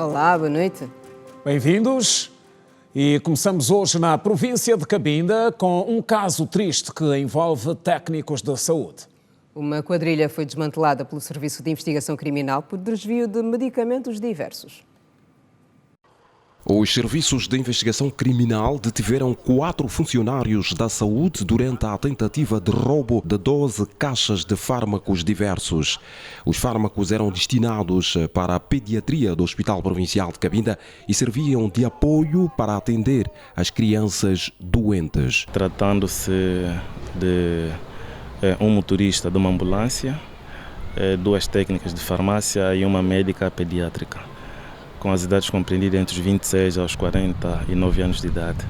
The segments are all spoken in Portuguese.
Olá, boa noite. Bem-vindos. E começamos hoje na província de Cabinda com um caso triste que envolve técnicos de saúde. Uma quadrilha foi desmantelada pelo Serviço de Investigação Criminal por desvio de medicamentos diversos. Os serviços de investigação criminal detiveram 4 funcionários da saúde durante a tentativa de roubo de 12 caixas de fármacos diversos. Os fármacos eram destinados para a pediatria do Hospital Provincial de Cabinda e serviam de apoio para atender as crianças doentes. Tratando-se de um motorista de uma ambulância, 2 técnicas de farmácia e uma médica pediátrica, com as idades compreendidas entre os 26 aos 49 anos de idade.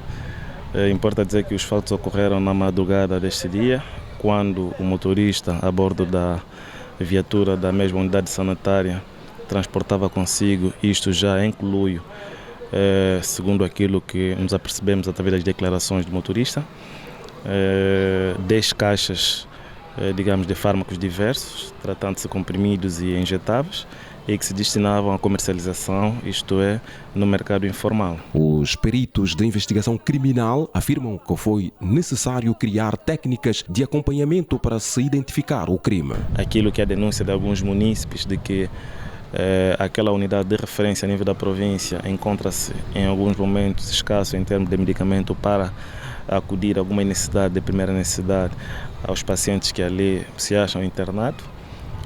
Importa dizer que os fatos ocorreram na madrugada deste dia, quando o motorista, a bordo da viatura da mesma unidade sanitária, transportava consigo, isto já em Coluio, segundo aquilo que nos apercebemos através das declarações do motorista, 10 caixas, digamos, de fármacos diversos, tratando-se de comprimidos e injetáveis, e que se destinavam à comercialização, isto é, no mercado informal. Os peritos de investigação criminal afirmam que foi necessário criar técnicas de acompanhamento para se identificar o crime. Aquilo que é a denúncia de alguns munícipes de que aquela unidade de referência a nível da província encontra-se em alguns momentos escasso em termos de medicamento para acudir a alguma necessidade de primeira necessidade aos pacientes que ali se acham internados.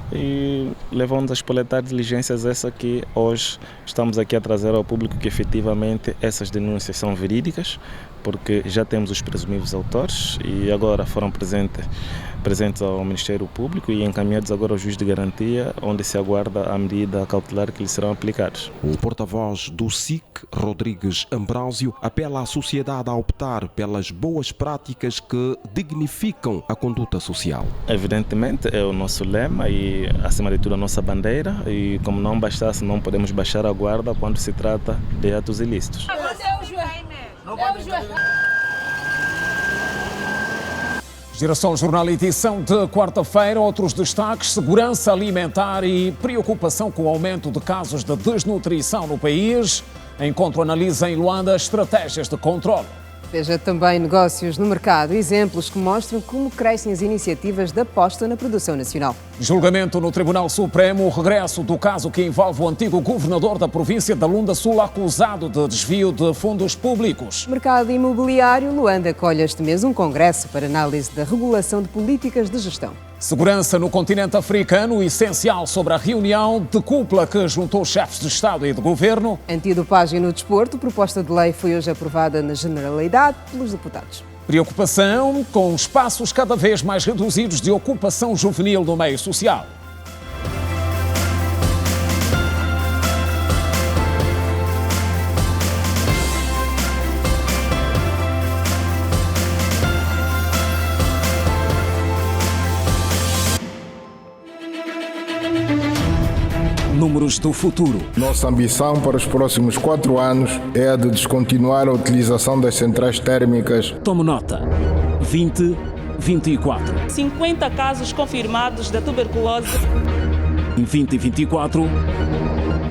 E levamos a espoletar diligências essa que hoje estamos aqui a trazer ao público, que efetivamente essas denúncias são verídicas, porque já temos os presumíveis autores e agora foram presentes ao Ministério Público e encaminhados agora ao juiz de garantia, onde se aguarda a medida cautelar que lhes serão aplicados. O porta-voz do SIC, Rodrigues Ambrósio, apela à sociedade a optar pelas boas práticas que dignificam a conduta social. Evidentemente é o nosso lema e, acima de tudo, a nossa bandeira, e como não bastasse, não podemos baixar a guarda quando se trata de atos ilícitos. Geração Jornal, edição de quarta-feira. Outros destaques: segurança alimentar e preocupação com o aumento de casos de desnutrição no país. Encontro analisa em Luanda estratégias de controle. Veja também negócios no mercado, exemplos que mostram como crescem as iniciativas de aposta na produção nacional. Julgamento no Tribunal Supremo, o regresso do caso que envolve o antigo governador da província da Lunda Sul acusado de desvio de fundos públicos. Mercado imobiliário, Luanda acolhe este mês um congresso para análise da regulação de políticas de gestão. Segurança no continente africano, essencial sobre a reunião de cúpula que juntou chefes de Estado e de Governo. Antidopagem no desporto, proposta de lei foi hoje aprovada na Generalidade pelos deputados. Preocupação com espaços cada vez mais reduzidos de ocupação juvenil no meio social. Números do futuro. Nossa ambição para os próximos 4 anos é a de descontinuar a utilização das centrais térmicas. Tome nota. 2024. 50 casos confirmados da tuberculose. Em 2024,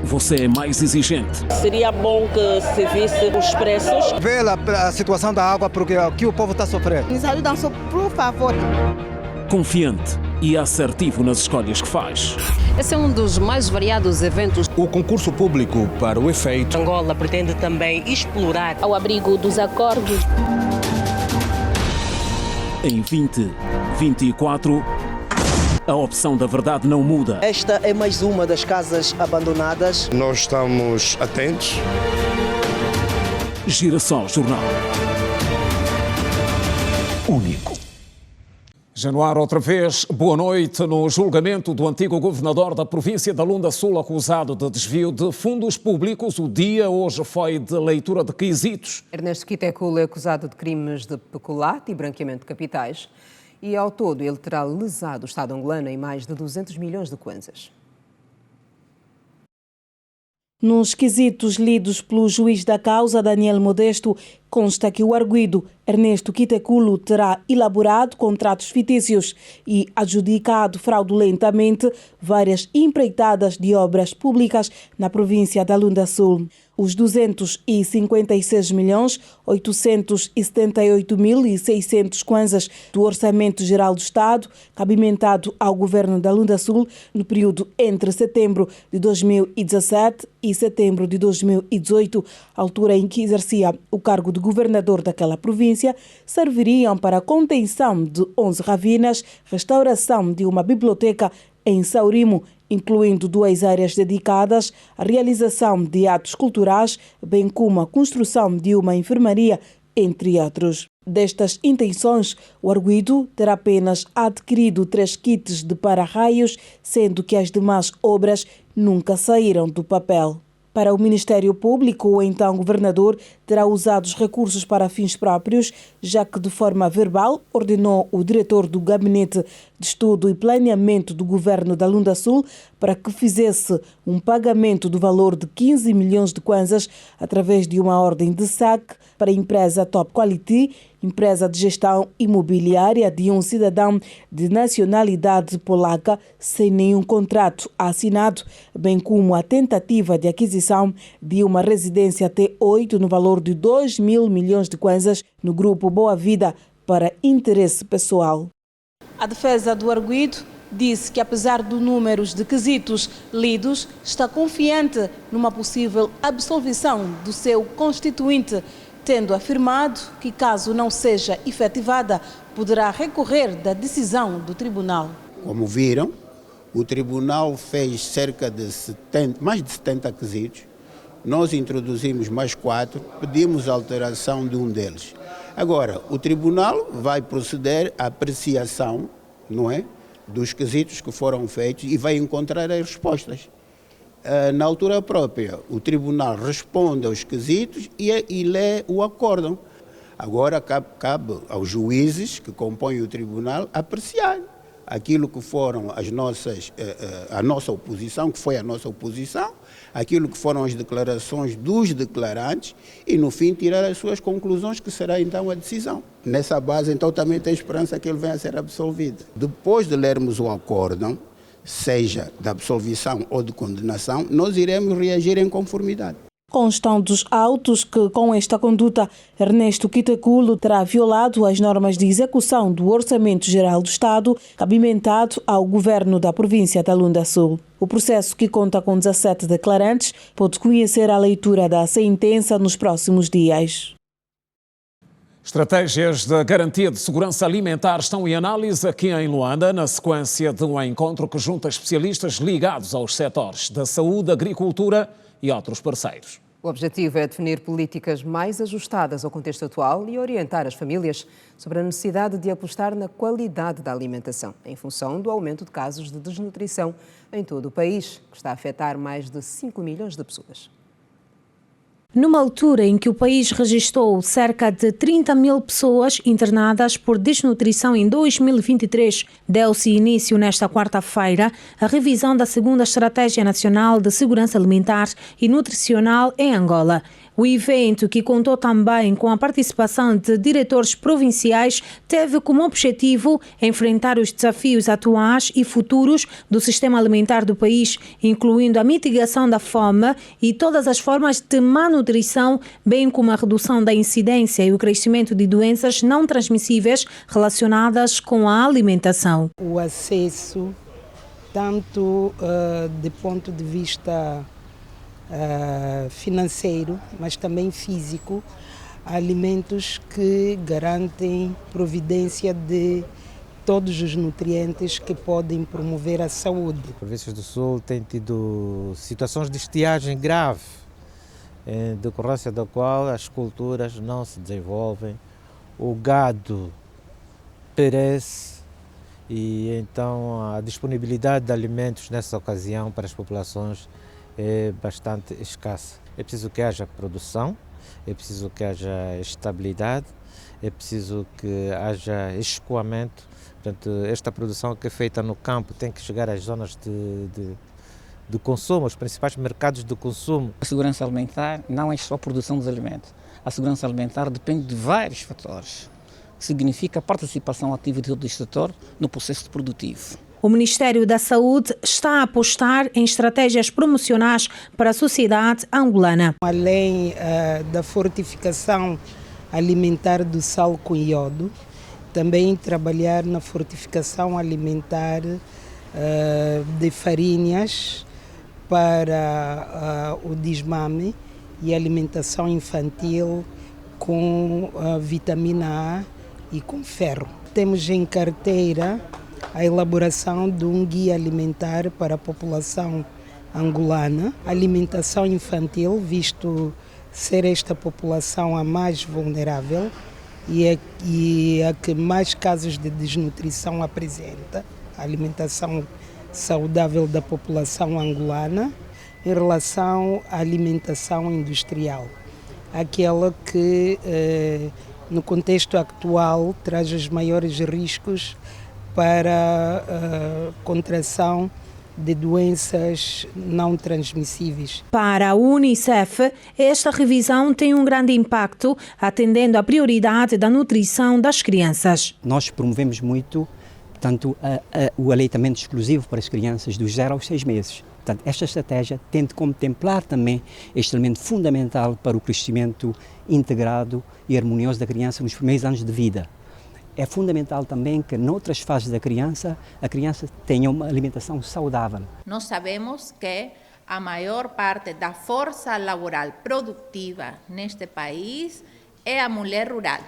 você é mais exigente. Seria bom que se visse os preços. Vê a situação da água, porque aqui o povo está sofrendo. Nos ajudam, por favor. Confiante e assertivo nas escolhas que faz. Esse é um dos mais variados eventos. O concurso público para o efeito. Angola pretende também explorar ao abrigo dos acordos. Em 2024, a opção da verdade não muda. Esta é mais uma das casas abandonadas. Nós estamos atentos. Girassol Jornal. Único. Januário, outra vez, boa noite. No julgamento do antigo governador da província da Lunda Sul, acusado de desvio de fundos públicos, o dia hoje foi de leitura de quesitos. Ernesto Quitéculo é acusado de crimes de peculato e branqueamento de capitais e, ao todo, ele terá lesado o Estado angolano em mais de 200 milhões de kwanzas. Nos quesitos lidos pelo juiz da causa, Daniel Modesto, Consta que o arguido Ernesto Quiteculo terá elaborado contratos fictícios e adjudicado fraudulentamente várias empreitadas de obras públicas na província da Lunda Sul. Os 256.878.600 kwanzas do Orçamento Geral do Estado, cabimentado ao governo da Lunda Sul no período entre setembro de 2017 e setembro de 2018, altura em que exercia o cargo de governador daquela província, serviriam para a contenção de 11 ravinas, restauração de uma biblioteca em Saurimo, incluindo 2 áreas dedicadas à realização de atos culturais, bem como a construção de uma enfermaria, entre outros. Destas intenções, o arguido terá apenas adquirido 3 kits de para-raios, sendo que as demais obras nunca saíram do papel. Para o Ministério Público, o então governador terá usado os recursos para fins próprios, já que de forma verbal ordenou o diretor do Gabinete de Estudo e Planeamento do governo da Lunda Sul para que fizesse um pagamento do valor de 15 milhões de kwanzas através de uma ordem de saque para a empresa Top Quality, empresa de gestão imobiliária de um cidadão de nacionalidade polaca sem nenhum contrato assinado, bem como a tentativa de aquisição de uma residência T8 no valor de 2 mil milhões de kwanzas no grupo Boa Vida para interesse pessoal. A defesa do arguido disse que, apesar do número de quesitos lidos, está confiante numa possível absolvição do seu constituinte, tendo afirmado que, caso não seja efetivada, poderá recorrer da decisão do tribunal. Como viram, o tribunal fez mais de 70 quesitos. Nós introduzimos mais 4, pedimos a alteração de um deles. Agora, o tribunal vai proceder à apreciação, não é, dos quesitos que foram feitos e vai encontrar as respostas. Na altura própria, o tribunal responde aos quesitos e lê o acórdão. Agora cabe aos juízes que compõem o tribunal apreciar aquilo que foram a nossa oposição, que foi a nossa oposição, aquilo que foram as declarações dos declarantes e, no fim, tirar as suas conclusões, que será então a decisão. Nessa base, então, também tem esperança que ele venha a ser absolvido. Depois de lermos o acórdão, seja de absolvição ou de condenação, nós iremos reagir em conformidade. Constam dos autos que, com esta conduta, Ernesto Quiteculo terá violado as normas de execução do Orçamento Geral do Estado, cabimentado ao governo da província da Lunda Sul. O processo, que conta com 17 declarantes, pode conhecer a leitura da sentença nos próximos dias. Estratégias de garantia de segurança alimentar estão em análise aqui em Luanda, na sequência de um encontro que junta especialistas ligados aos setores da saúde, agricultura e outros parceiros. O objetivo é definir políticas mais ajustadas ao contexto atual e orientar as famílias sobre a necessidade de apostar na qualidade da alimentação, em função do aumento de casos de desnutrição em todo o país, que está a afetar mais de 5 milhões de pessoas. Numa altura em que o país registrou cerca de 30 mil pessoas internadas por desnutrição em 2023, deu-se início nesta quarta-feira a revisão da segunda Estratégia Nacional de Segurança Alimentar e Nutricional em Angola. O evento, que contou também com a participação de diretores provinciais, teve como objetivo enfrentar os desafios atuais e futuros do sistema alimentar do país, incluindo a mitigação da fome e todas as formas de malnutrição, bem como a redução da incidência e o crescimento de doenças não transmissíveis relacionadas com a alimentação. O acesso, tanto de ponto de vista financeiro, mas também físico, a alimentos que garantem providência de todos os nutrientes que podem promover a saúde. As províncias do Sul têm tido situações de estiagem grave, em decorrência da qual as culturas não se desenvolvem, o gado perece e então a disponibilidade de alimentos nessa ocasião para as populações é bastante escassa. É preciso que haja produção, é preciso que haja estabilidade, é preciso que haja escoamento. Portanto, esta produção que é feita no campo tem que chegar às zonas de consumo, os principais mercados de consumo. A segurança alimentar não é só a produção dos alimentos. a segurança alimentar depende de vários fatores, que significa a participação ativa de todo este setor no processo produtivo. O Ministério da Saúde está a apostar em estratégias promocionais para a sociedade angolana. Além da fortificação alimentar do sal com iodo, também trabalhar na fortificação alimentar de farinhas para o desmame e alimentação infantil com vitamina A e com ferro. Temos em carteira a elaboração de um guia alimentar para a população angolana, alimentação infantil, visto ser esta população a mais vulnerável e a que mais casos de desnutrição apresenta, a alimentação saudável da população angolana, em relação à alimentação industrial, aquela que no contexto atual traz os maiores riscos para a contração de doenças não transmissíveis. Para a Unicef, esta revisão tem um grande impacto, atendendo à prioridade da nutrição das crianças. Nós promovemos muito, portanto, o aleitamento exclusivo para as crianças dos 0 aos 6 meses. Portanto, esta estratégia tem de contemplar também este elemento fundamental para o crescimento integrado e harmonioso da criança nos primeiros anos de vida. É fundamental também que, noutras fases da criança, a criança tenha uma alimentação saudável. Nós sabemos que a maior parte da força laboral produtiva neste país é a mulher rural.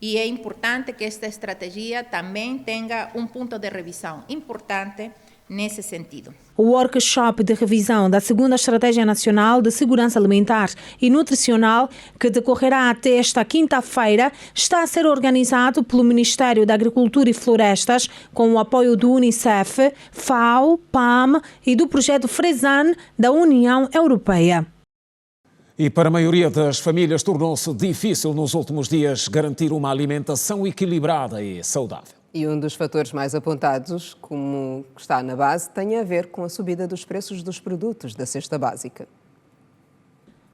E é importante que esta estratégia também tenha um ponto de revisão importante nesse sentido. O workshop de revisão da segunda Estratégia Nacional de Segurança Alimentar e Nutricional, que decorrerá até esta quinta-feira, está a ser organizado pelo Ministério da Agricultura e Florestas, com o apoio do Unicef, FAO, PAM e do projeto FRESAN da União Europeia. E para a maioria das famílias tornou-se difícil nos últimos dias garantir uma alimentação equilibrada e saudável. E um dos fatores mais apontados, como está na base, tem a ver com a subida dos preços dos produtos da cesta básica.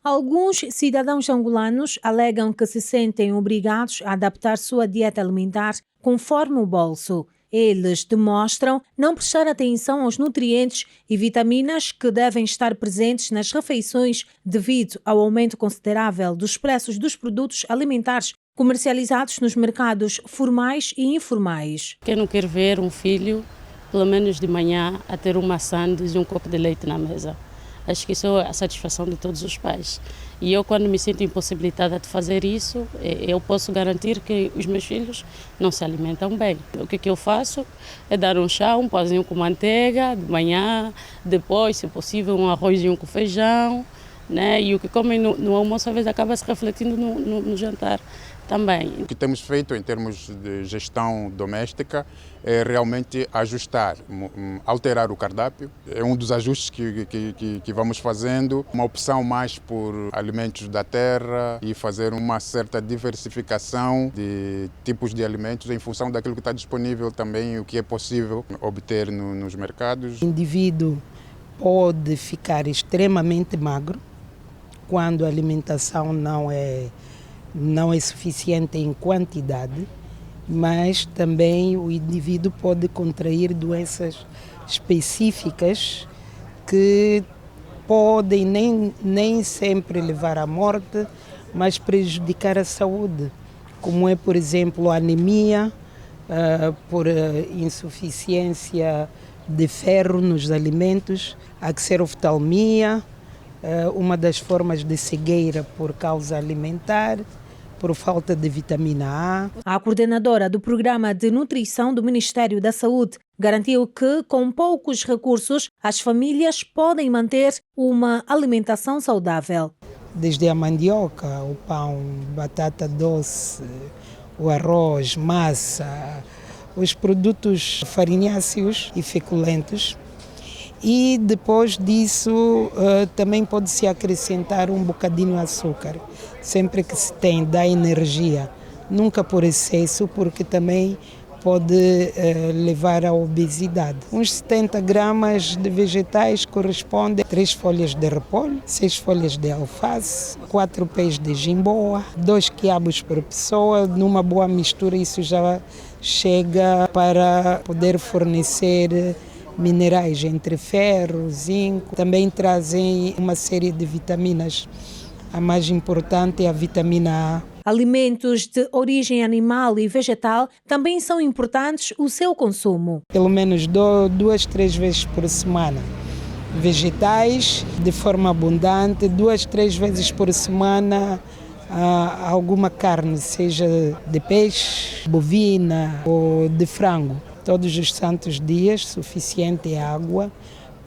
Alguns cidadãos angolanos alegam que se sentem obrigados a adaptar sua dieta alimentar conforme o bolso. Eles demonstram não prestar atenção aos nutrientes e vitaminas que devem estar presentes nas refeições devido ao aumento considerável dos preços dos produtos alimentares comercializados nos mercados formais e informais. Quem não quer ver um filho, pelo menos de manhã, a ter uma sandes e um copo de leite na mesa? Acho que isso é a satisfação de todos os pais. E eu, quando me sinto impossibilitada de fazer isso, eu posso garantir que os meus filhos não se alimentam bem. O que eu faço é dar um chá, um pãozinho com manteiga de manhã, depois, se possível, um arrozinho com feijão, né? E o que comem no almoço, às vezes, acaba se refletindo no jantar também. O que temos feito em termos de gestão doméstica é realmente ajustar, alterar o cardápio. É um dos ajustes que vamos fazendo, uma opção mais por alimentos da terra e fazer uma certa diversificação de tipos de alimentos em função daquilo que está disponível também, o que é possível obter nos mercados. O indivíduo pode ficar extremamente magro quando a alimentação não é suficiente em quantidade, mas também o indivíduo pode contrair doenças específicas que podem nem sempre levar à morte, mas prejudicar a saúde, como é, por exemplo, a anemia, por insuficiência de ferro nos alimentos, a xeroftalmia, uma das formas de cegueira por causa alimentar, por falta de vitamina A. A coordenadora do Programa de Nutrição do Ministério da Saúde garantiu que, com poucos recursos, as famílias podem manter uma alimentação saudável. Desde a mandioca, o pão, batata doce, o arroz, massa, os produtos farináceos e feculentos. E depois disso também pode-se acrescentar um bocadinho de açúcar, sempre que se tem, dá energia, nunca por excesso, porque também pode levar à obesidade. Uns 70 gramas de vegetais correspondem a 3 folhas de repolho, 6 folhas de alface, 4 pés de jimboa, 2 quiabos por pessoa. Numa boa mistura isso já chega para poder fornecer minerais entre ferro, zinco. Também trazem uma série de vitaminas. A mais importante é a vitamina A. Alimentos de origem animal e vegetal também são importantes o seu consumo. Pelo menos 2, 3 vezes por semana. Vegetais de forma abundante, 2, 3 vezes por semana alguma carne, seja de peixe, bovina ou de frango. Todos os santos dias, suficiente água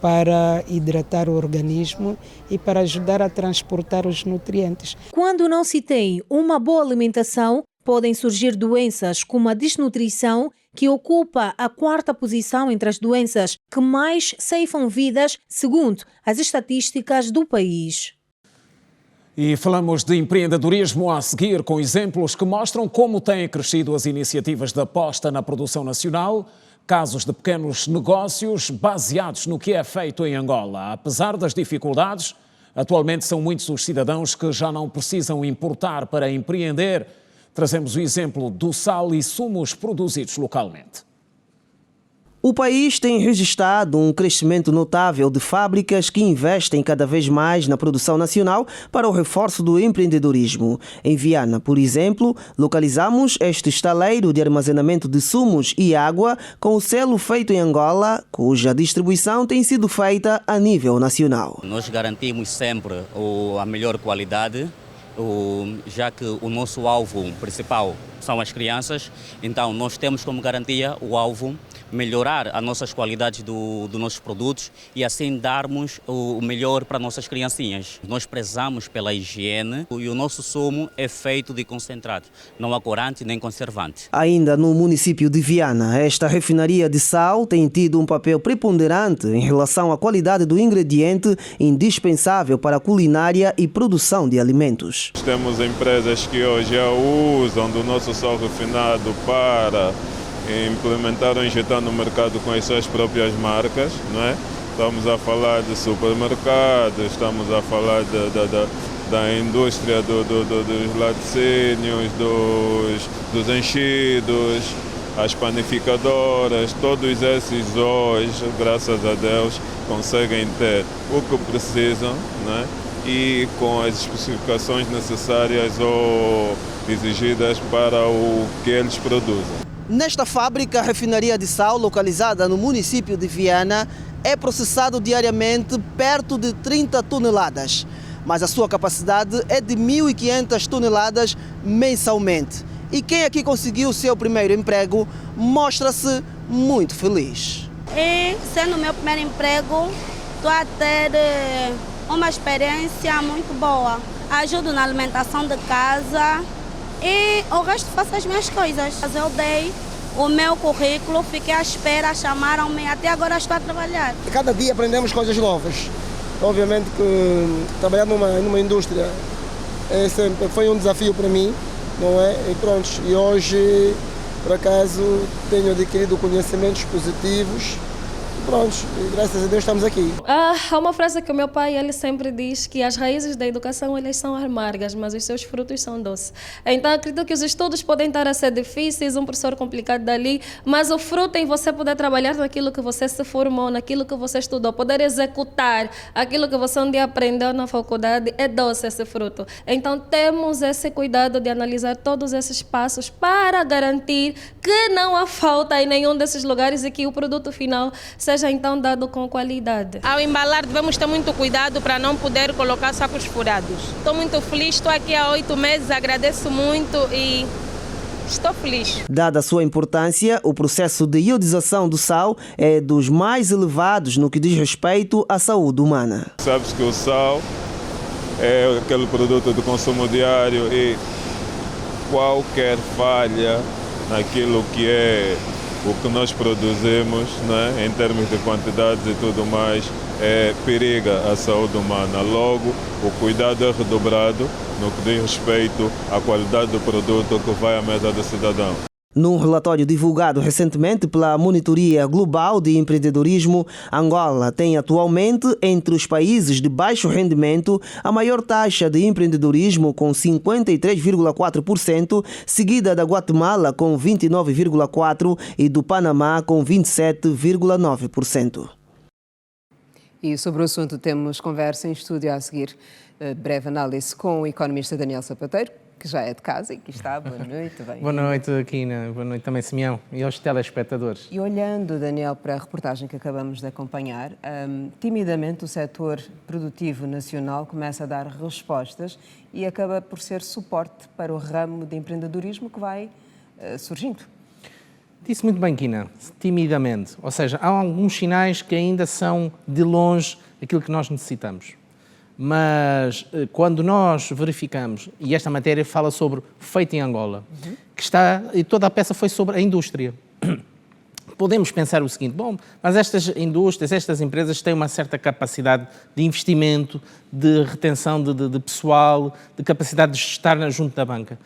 para hidratar o organismo e para ajudar a transportar os nutrientes. Quando não se tem uma boa alimentação, podem surgir doenças como a desnutrição, que ocupa a 4ª posição entre as doenças que mais ceifam vidas, segundo as estatísticas do país. E falamos de empreendedorismo a seguir, com exemplos que mostram como têm crescido as iniciativas de aposta na produção nacional, casos de pequenos negócios baseados no que é feito em Angola. Apesar das dificuldades, atualmente são muitos os cidadãos que já não precisam importar para empreender. Trazemos o exemplo do sal e sumos produzidos localmente. O país tem registrado um crescimento notável de fábricas que investem cada vez mais na produção nacional para o reforço do empreendedorismo. Em Viana, por exemplo, localizamos este estaleiro de armazenamento de sumos e água com o selo feito em Angola, cuja distribuição tem sido feita a nível nacional. Nós garantimos sempre a melhor qualidade, já que o nosso alvo principal são as crianças, então nós temos como garantia o alvo melhorar as nossas qualidades dos nossos produtos e assim darmos o melhor para nossas criancinhas. Nós prezamos pela higiene e o nosso sumo é feito de concentrado, não há corante nem conservante. Ainda no município de Viana, esta refinaria de sal tem tido um papel preponderante em relação à qualidade do ingrediente indispensável para a culinária e produção de alimentos. Temos empresas que hoje já usam do nosso sal refinado para implementar ou injetar no mercado com as suas próprias marcas, não é? Estamos a falar de supermercados, estamos a falar da indústria dos laticínios, dos enchidos, as panificadoras, todos esses hoje, graças a Deus, conseguem ter o que precisam, né? E com as especificações necessárias ou exigidas para o que eles produzem. Nesta fábrica, a refinaria de sal, localizada no município de Viana, é processado diariamente perto de 30 toneladas, mas a sua capacidade é de 1.500 toneladas mensalmente. E quem aqui conseguiu o seu primeiro emprego mostra-se muito feliz. E sendo o meu primeiro emprego, estou a ter uma experiência muito boa. Ajudo na alimentação de casa e o resto faço as minhas coisas. Eu dei o meu currículo, fiquei à espera, chamaram-me, até agora estou a trabalhar. Cada dia aprendemos coisas novas. Obviamente que trabalhar numa indústria sempre foi um desafio para mim, não é? E pronto, e hoje, por acaso, tenho adquirido conhecimentos positivos. Pronto, e graças a Deus estamos aqui. Há uma frase que o meu pai ele sempre diz, que as raízes da educação elas são amargas, mas os seus frutos são doces. Então acredito que os estudos podem estar a ser difíceis, um professor complicado dali, mas o fruto em você poder trabalhar naquilo que você se formou, naquilo que você estudou, poder executar aquilo que você um dia aprendeu na faculdade, é doce esse fruto. Então temos esse cuidado de analisar todos esses passos para garantir que não há falta em nenhum desses lugares e que o produto final seja então dado com qualidade. Ao embalar devemos ter muito cuidado para não poder colocar sacos furados. Estou muito feliz, estou aqui há 8 meses, agradeço muito e estou feliz. Dada a sua importância, o processo de iodização do sal é dos mais elevados no que diz respeito à saúde humana. Sabe-se que o sal é aquele produto de consumo diário e qualquer falha naquilo que é o que nós produzimos, né, em termos de quantidades e tudo mais, periga a saúde humana. Logo, o cuidado é redobrado no que diz respeito à qualidade do produto que vai à mesa do cidadão. Num relatório divulgado recentemente pela Monitoria Global de Empreendedorismo, Angola tem atualmente, entre os países de baixo rendimento, a maior taxa de empreendedorismo, com 53,4%, seguida da Guatemala, com 29,4% e do Panamá, com 27,9%. E sobre o assunto temos conversa em estúdio a seguir. Breve análise com o economista Daniel Sapateiro, que já é de casa e que está. Boa noite. Bem. Boa noite, Quina. Boa noite também, Simeão, e aos telespectadores. E olhando, Daniel, para a reportagem que acabamos de acompanhar, timidamente o setor produtivo nacional começa a dar respostas e acaba por ser suporte para o ramo de empreendedorismo que vai surgindo. Disse muito bem, Quina, timidamente. Ou seja, há alguns sinais que ainda são de longe aquilo que nós necessitamos. Mas quando nós verificamos, e esta matéria fala sobre feito em Angola, e toda a peça foi sobre a indústria. Podemos pensar o seguinte, bom, mas estas indústrias, estas empresas têm uma certa capacidade de investimento, de retenção de pessoal, de capacidade de estar junto da banca.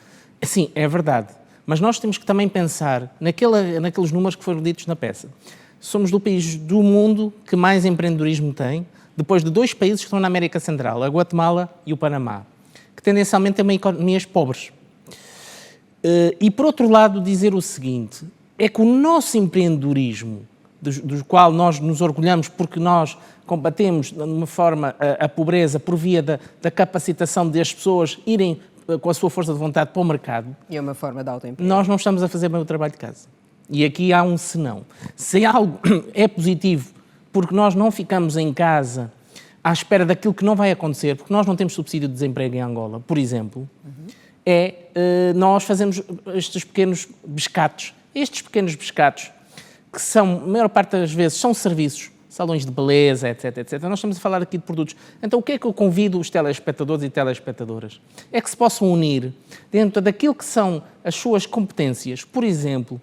Sim, é verdade, mas nós temos que também pensar naqueles números que foram ditos na peça. Somos do país do mundo que mais empreendedorismo tem, depois de dois países que estão na América Central, a Guatemala e o Panamá, que tendencialmente têm economias pobres. E, por outro lado, dizer o seguinte, é que o nosso empreendedorismo, do qual nós nos orgulhamos porque nós combatemos de uma forma a pobreza por via da capacitação das pessoas irem com a sua força de vontade para o mercado. E é uma forma de autoemprego. Nós não estamos a fazer bem o trabalho de casa. E aqui há um senão. Se algo é positivo porque nós não ficamos em casa à espera daquilo que não vai acontecer, porque nós não temos subsídio de desemprego em Angola, por exemplo, nós fazemos estes pequenos pescados. Estes pequenos pescados, que são, a maior parte das vezes, são serviços, salões de beleza, etc, etc. Nós estamos a falar aqui de produtos. Então, o que é que eu convido os telespectadores e telespectadoras? É que se possam unir dentro daquilo que são as suas competências. Por exemplo,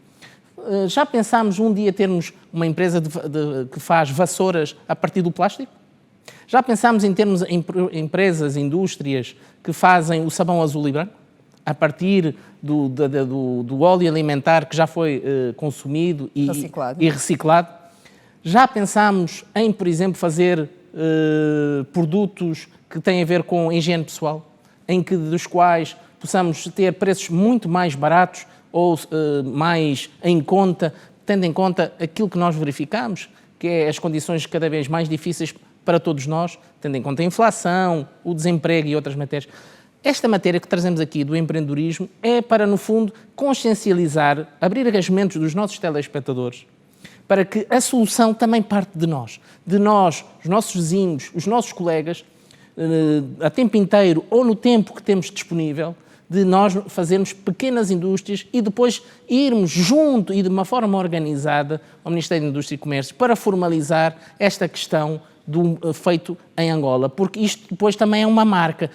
já pensámos um dia termos uma empresa que faz vassouras a partir do plástico? Já pensámos em termos empresas, indústrias que fazem o sabão azul e branco? A partir do óleo alimentar que já foi consumido e reciclado? Já pensámos em, por exemplo, fazer produtos que têm a ver com higiene pessoal, dos quais possamos ter preços muito mais baratos ou mais em conta, tendo em conta aquilo que nós verificamos, que é as condições cada vez mais difíceis para todos nós, tendo em conta a inflação, o desemprego e outras matérias. Esta matéria que trazemos aqui do empreendedorismo é para, no fundo, consciencializar, abrir as mentes dos nossos telespectadores, para que a solução também parte de nós, os nossos vizinhos, os nossos colegas, a tempo inteiro ou no tempo que temos disponível, de nós fazermos pequenas indústrias e depois irmos junto e de uma forma organizada ao Ministério da Indústria e Comércio para formalizar esta questão do feito em Angola, porque isto depois também é uma marca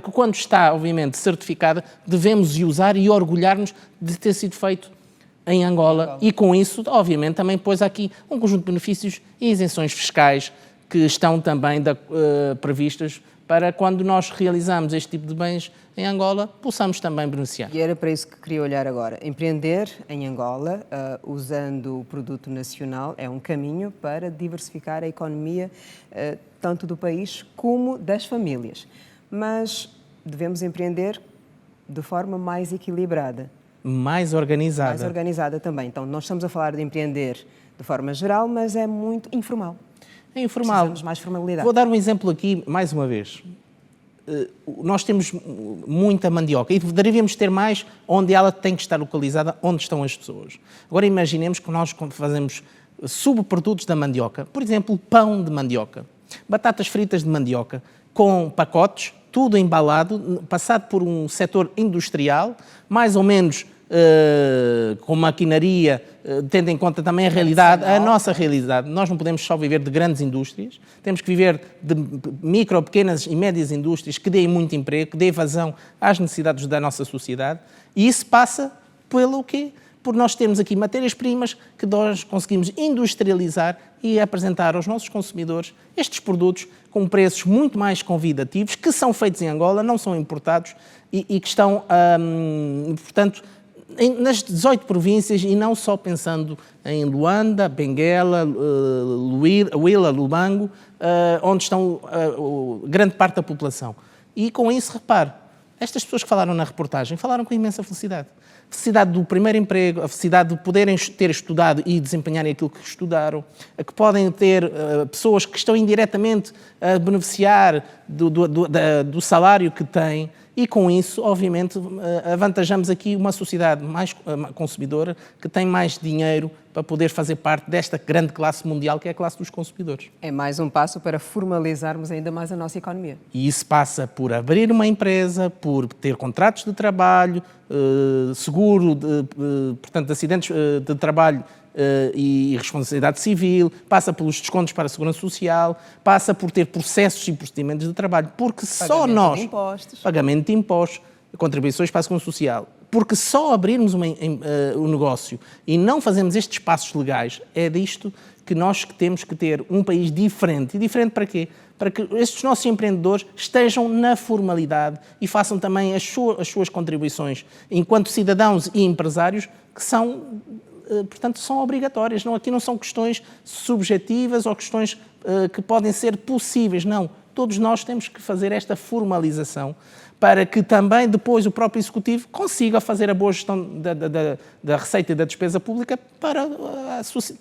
que quando está, obviamente, certificada, devemos usar e orgulhar-nos de ter sido feito em Angola e com isso, obviamente, também pôs aqui um conjunto de benefícios e isenções fiscais que estão também previstas para quando nós realizamos este tipo de bens em Angola, possamos também beneficiar. E era para isso que queria olhar agora. Empreender em Angola, usando o produto nacional, é um caminho para diversificar a economia tanto do país como das famílias. Mas devemos empreender de forma mais equilibrada. Mais organizada. Mais organizada também. Então, nós estamos a falar de empreender de forma geral, mas é muito informal. É informal. Precisamos mais formalidade. Vou dar um exemplo aqui, mais uma vez. Nós temos muita mandioca e deveríamos ter mais onde ela tem que estar localizada, onde estão as pessoas. Agora imaginemos que nós fazemos subprodutos da mandioca, por exemplo, pão de mandioca, batatas fritas de mandioca, com pacotes, tudo embalado, passado por um setor industrial, mais ou menos com maquinaria, tendo em conta também a nossa realidade. Nós não podemos só viver de grandes indústrias, temos que viver de micro, pequenas e médias indústrias que deem muito emprego, que deem vazão às necessidades da nossa sociedade, e isso passa pelo quê? Por nós termos aqui matérias-primas que nós conseguimos industrializar e apresentar aos nossos consumidores estes produtos com preços muito mais convidativos, que são feitos em Angola, não são importados e que estão, portanto, nas 18 províncias, e não só pensando em Luanda, Benguela, Huila, Lubango, onde estão grande parte da população. E com isso, repare, estas pessoas que falaram na reportagem falaram com imensa felicidade. Felicidade do primeiro emprego, a felicidade de poderem ter estudado e desempenharem aquilo que estudaram, que podem ter pessoas que estão indiretamente a beneficiar do salário que têm, e com isso, obviamente, avantajamos aqui uma sociedade mais consumidora, que tem mais dinheiro para poder fazer parte desta grande classe mundial, que é a classe dos consumidores. É mais um passo para formalizarmos ainda mais a nossa economia. E isso passa por abrir uma empresa, por ter contratos de trabalho, seguro, portanto, de acidentes de trabalho e responsabilidade civil, passa pelos descontos para a segurança social, passa por ter processos e procedimentos de trabalho, porque só nós, pagamento de impostos, contribuições para a segurança social, porque só abrirmos um negócio e não fazermos estes passos legais, é disto que nós temos que ter um país diferente. E diferente para quê? Para que estes nossos empreendedores estejam na formalidade e façam também as suas contribuições enquanto cidadãos e empresários, que são, portanto, são obrigatórias. Aqui não são questões subjetivas ou questões que podem ser possíveis, não. Todos nós temos que fazer esta formalização para que também depois o próprio Executivo consiga fazer a boa gestão da receita e da despesa pública para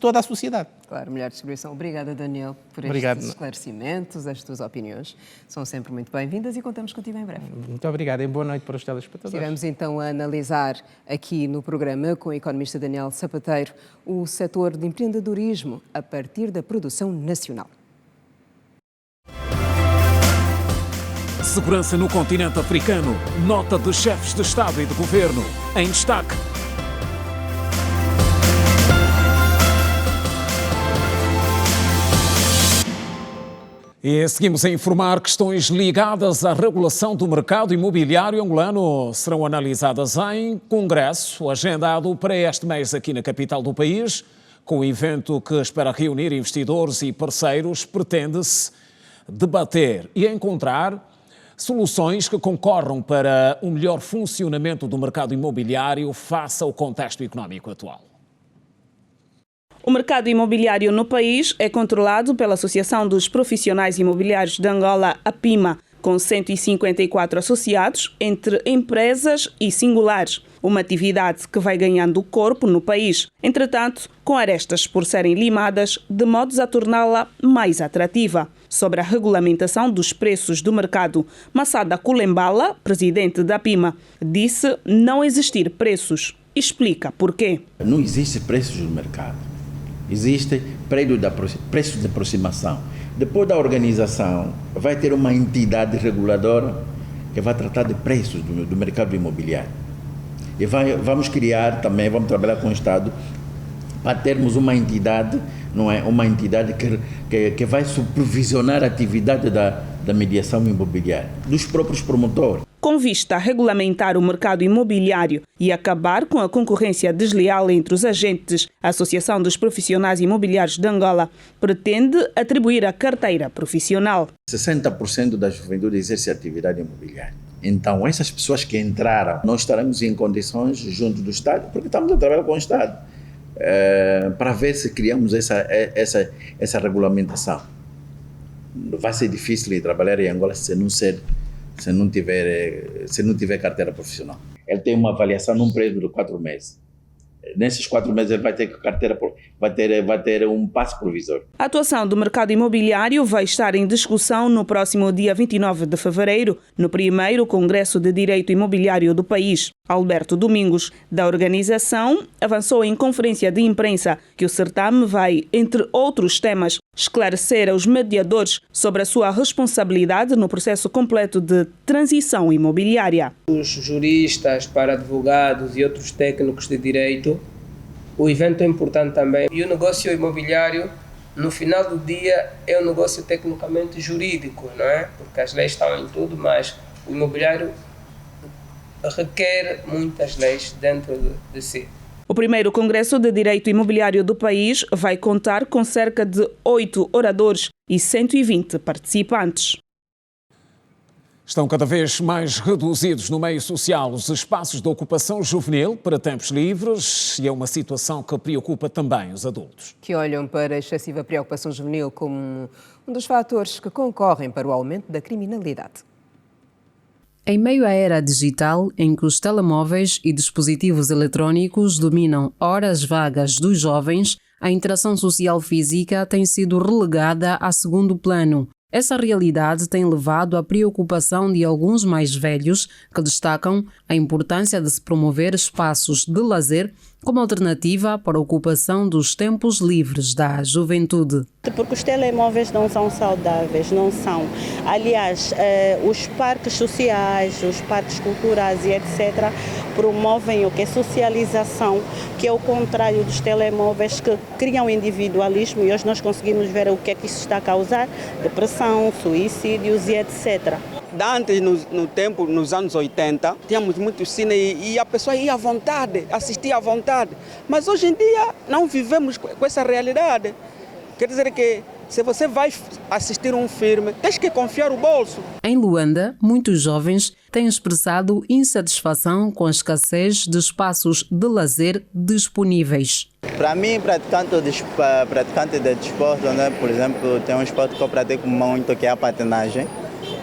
toda a sociedade. Claro, melhor distribuição. Obrigada, Daniel, por estes esclarecimentos, as tuas opiniões. São sempre muito bem-vindas e contamos contigo em breve. Muito obrigado e boa noite para os telespectadores. Estivemos então a analisar aqui no programa com o economista Daniel Sapateiro o setor de empreendedorismo a partir da produção nacional. Segurança no continente africano. Nota de chefes de Estado e de Governo. Em destaque. E seguimos a informar questões ligadas à regulação do mercado imobiliário angolano. Serão analisadas em congresso, agendado para este mês aqui na capital do país. Com o evento que espera reunir investidores e parceiros, pretende-se debater e encontrar soluções que concorram para um melhor funcionamento do mercado imobiliário face ao contexto económico atual. O mercado imobiliário no país é controlado pela Associação dos Profissionais Imobiliários de Angola, APIMA, com 154 associados entre empresas e singulares. Uma atividade que vai ganhando corpo no país. Entretanto, com arestas por serem limadas, de modos a torná-la mais atrativa. Sobre a regulamentação dos preços do mercado, Massada Kulembala, presidente da PIMA, disse não existir preços. Explica porquê. Não existe preços no mercado. Existe preço de aproximação. Depois da organização, vai ter uma entidade reguladora que vai tratar de preços do mercado imobiliário. E vamos criar também, vamos trabalhar com o Estado para termos uma entidade, não é? Uma entidade que vai supervisionar a atividade da mediação imobiliária, dos próprios promotores. Com vista a regulamentar o mercado imobiliário e acabar com a concorrência desleal entre os agentes, a Associação dos Profissionais Imobiliários de Angola pretende atribuir a carteira profissional. 60% da juventude exerce atividade imobiliária. Então, essas pessoas que entraram, nós estaremos em condições, junto do Estado, porque estamos a trabalhar com o Estado, para ver se criamos essa regulamentação. Vai ser difícil de trabalhar em Angola se não tiver carteira profissional. Ele tem uma avaliação num período de 4 meses. Nesses 4 meses ele vai ter carteira, vai ter um passo provisório. A atuação do mercado imobiliário vai estar em discussão no próximo dia 29 de fevereiro, no primeiro Congresso de Direito Imobiliário do país. Alberto Domingos, da organização, avançou em conferência de imprensa que o certame vai, entre outros temas, esclarecer aos mediadores sobre a sua responsabilidade no processo completo de transição imobiliária. Os juristas, para advogados e outros técnicos de direito, o evento é importante também. E o negócio imobiliário, no final do dia, é um negócio tecnicamente jurídico, não é? Porque as leis estão em tudo, mas o imobiliário requer muitas leis dentro de si. O primeiro Congresso de Direito Imobiliário do país vai contar com cerca de 8 oradores e 120 participantes. Estão cada vez mais reduzidos no meio social os espaços de ocupação juvenil para tempos livres e é uma situação que preocupa também os adultos. Que olham para a excessiva preocupação juvenil como um dos fatores que concorrem para o aumento da criminalidade. Em meio à era digital, em que os telemóveis e dispositivos eletrónicos dominam horas vagas dos jovens, a interação social física tem sido relegada a segundo plano. Essa realidade tem levado à preocupação de alguns mais velhos, que destacam a importância de se promover espaços de lazer como alternativa para a ocupação dos tempos livres da juventude. Porque os telemóveis não são saudáveis, não são. Aliás, os parques sociais, os parques culturais e etc. promovem o que é socialização, que é o contrário dos telemóveis que criam individualismo e hoje nós conseguimos ver o que é que isso está a causar, depressão, suicídios e etc. Antes, nos anos 80, tínhamos muito cine e a pessoa ia à vontade, assistia à vontade. Mas hoje em dia não vivemos com essa realidade. Quer dizer que se você vai assistir um filme, tens que confiar o bolso. Em Luanda, muitos jovens têm expressado insatisfação com a escassez de espaços de lazer disponíveis. Para mim, praticante de desporto, né? Por exemplo, tem um esporte que eu pratico muito, que é a patinagem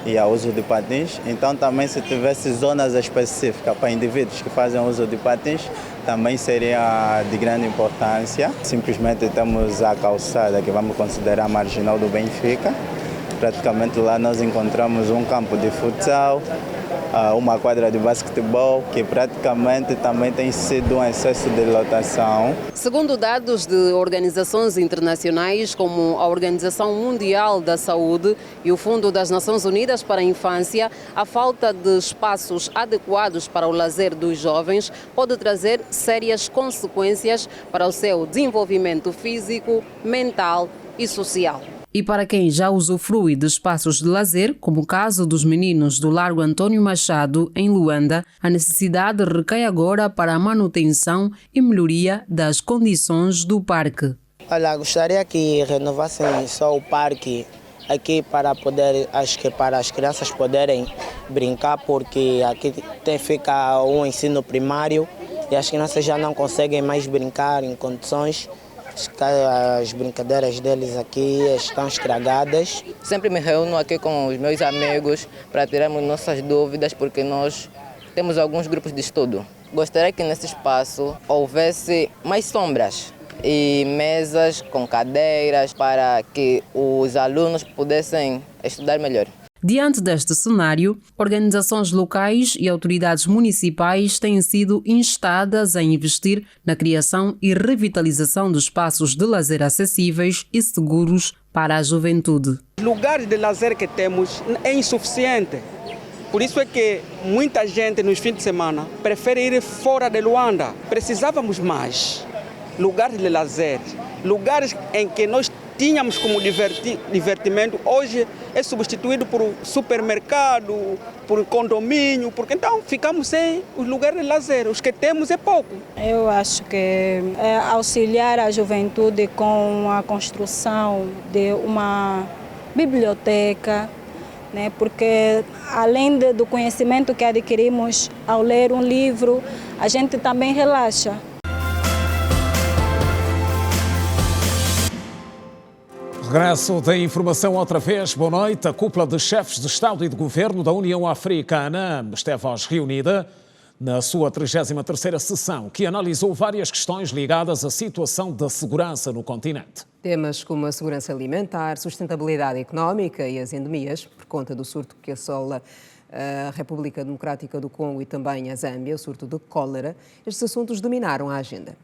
e o uso de patins. Então também se tivesse zonas específicas para indivíduos que fazem uso de patins, também seria de grande importância. Simplesmente temos a calçada que vamos considerar marginal do Benfica. Praticamente lá nós encontramos um campo de futsal, uma quadra de basquetebol, que praticamente também tem sido um excesso de lotação. Segundo dados de organizações internacionais como a Organização Mundial da Saúde e o Fundo das Nações Unidas para a Infância, a falta de espaços adequados para o lazer dos jovens pode trazer sérias consequências para o seu desenvolvimento físico, mental e social. E para quem já usufrui de espaços de lazer, como o caso dos meninos do Largo Antônio Machado, em Luanda, a necessidade recai agora para a manutenção e melhoria das condições do parque. Olha, gostaria que renovassem só o parque aqui para as crianças poderem brincar, porque aqui fica um ensino primário e as crianças já não conseguem mais brincar em condições. As brincadeiras deles aqui estão estragadas. Sempre me reúno aqui com os meus amigos para tirarmos nossas dúvidas, porque nós temos alguns grupos de estudo. Gostaria que nesse espaço houvesse mais sombras e mesas com cadeiras para que os alunos pudessem estudar melhor. Diante deste cenário, organizações locais e autoridades municipais têm sido instadas a investir na criação e revitalização de espaços de lazer acessíveis e seguros para a juventude. Os lugares de lazer que temos é insuficiente. Por isso é que muita gente nos fins de semana prefere ir fora de Luanda. Precisávamos mais lugares de lazer, lugares em que nós tínhamos como divertimento, hoje é substituído por supermercado, por condomínio, porque então ficamos sem os lugares de lazer, os que temos é pouco. Eu acho que é auxiliar a juventude com a construção de uma biblioteca, né? Porque além do conhecimento que adquirimos ao ler um livro, a gente também relaxa. Regresso da informação outra vez. Boa noite. A cúpula de chefes de Estado e de Governo da União Africana esteve hoje reunida na sua 33ª sessão, que analisou várias questões ligadas à situação da segurança no continente. Temas como a segurança alimentar, sustentabilidade económica e as endemias, por conta do surto que assola a República Democrática do Congo e também a Zâmbia, o surto de cólera, estes assuntos dominaram a agenda.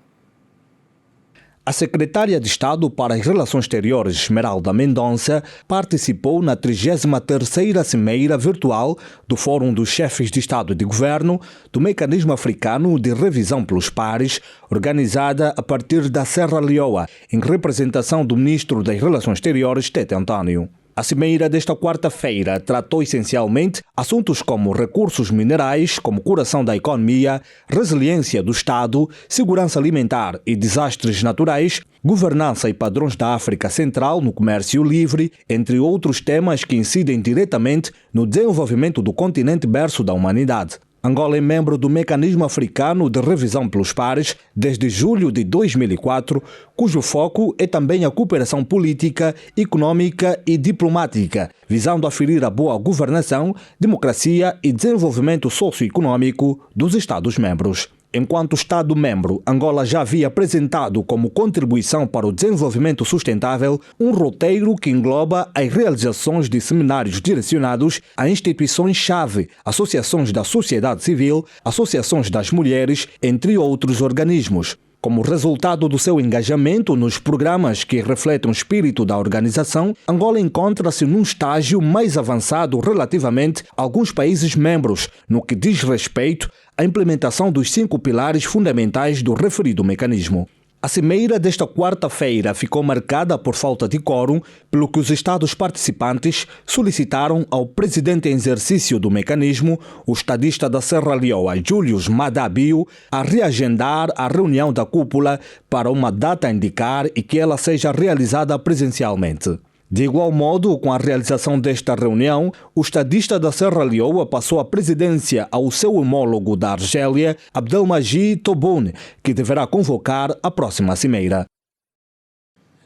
A secretária de Estado para as Relações Exteriores, Esmeralda Mendonça, participou na 33ª Cimeira Virtual do Fórum dos Chefes de Estado e de Governo do Mecanismo Africano de Revisão pelos Pares, organizada a partir da Serra Leoa, em representação do Ministro das Relações Exteriores, Tete António. A cimeira desta quarta-feira tratou essencialmente assuntos como recursos minerais, como coração da economia, resiliência do Estado, segurança alimentar e desastres naturais, governança e padrões da África Central no comércio livre, entre outros temas que incidem diretamente no desenvolvimento do continente berço da humanidade. Angola é membro do Mecanismo Africano de Revisão pelos Pares desde julho de 2004, cujo foco é também a cooperação política, econômica e diplomática, visando aferir a boa governação, democracia e desenvolvimento socioeconômico dos Estados-membros. Enquanto Estado-membro, Angola já havia apresentado como contribuição para o desenvolvimento sustentável um roteiro que engloba as realizações de seminários direcionados a instituições-chave, associações da sociedade civil, associações das mulheres, entre outros organismos. Como resultado do seu engajamento nos programas que refletem o espírito da organização, Angola encontra-se num estágio mais avançado relativamente a alguns países membros, no que diz respeito à implementação dos 5 pilares fundamentais do referido mecanismo. A cimeira desta quarta-feira ficou marcada por falta de quórum, pelo que os Estados participantes solicitaram ao presidente em exercício do mecanismo, o estadista da Serra Leoa, Julius Maada Bio, a reagendar a reunião da cúpula para uma data a indicar e que ela seja realizada presencialmente. De igual modo, com a realização desta reunião, o estadista da Serra Leoa passou a presidência ao seu homólogo da Argélia, Abdelmajid Tebboune, que deverá convocar a próxima cimeira.